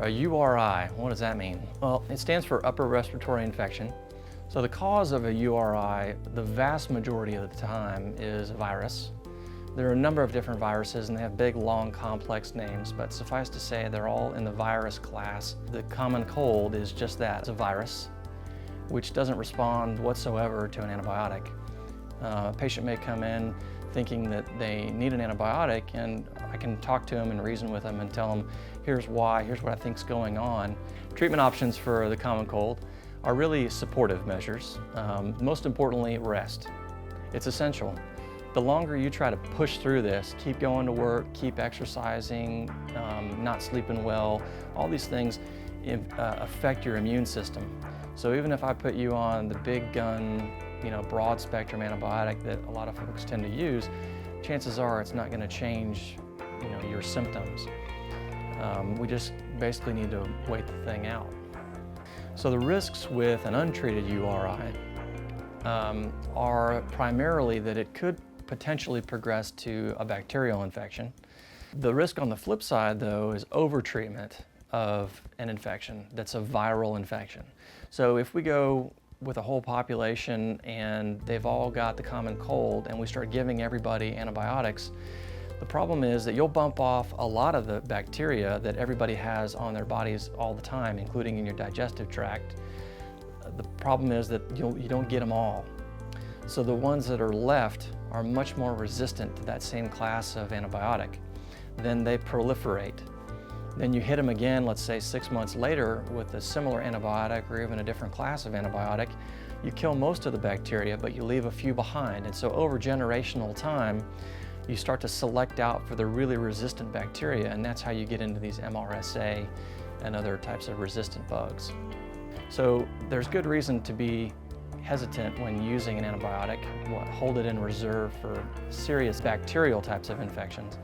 a URI, what does that mean? Well, it stands for upper respiratory infection. So the cause of a URI, the vast majority of the time, is a virus. There are a number of different viruses and they have big, long, complex names, but suffice to say they're all in the virus class. The common cold is just that, it's a virus, which doesn't respond whatsoever to an antibiotic. A patient may come in thinking that they need an antibiotic, and I can talk to them and reason with them and tell them, here's why, here's what I think's going on. Treatment options for the common cold are really supportive measures. Most importantly, rest. It's essential. The longer you try to push through this, keep going to work, keep exercising, not sleeping well, all these things affect your immune system. So even if I put you on the big gun, broad spectrum antibiotic that a lot of folks tend to use, chances are it's not going to change, your symptoms. We just basically need to wait the thing out. So the risks with an untreated URI are primarily that it could potentially progress to a bacterial infection. The risk on the flip side, though, is overtreatment of an infection that's a viral infection. So if we go with a whole population and they've all got the common cold and we start giving everybody antibiotics, the problem is that you'll bump off a lot of the bacteria that everybody has on their bodies all the time, including in your digestive tract. The problem is that you don't get them all. So the ones that are left are much more resistant to that same class of antibiotic. Then they proliferate. Then you hit them again, let's say 6 months later, with a similar antibiotic or even a different class of antibiotic. You kill most of the bacteria, but you leave a few behind. And so over generational time, you start to select out for the really resistant bacteria, and that's how you get into these MRSA and other types of resistant bugs. So there's good reason to be hesitant when using an antibiotic. Hold it in reserve for serious bacterial types of infections.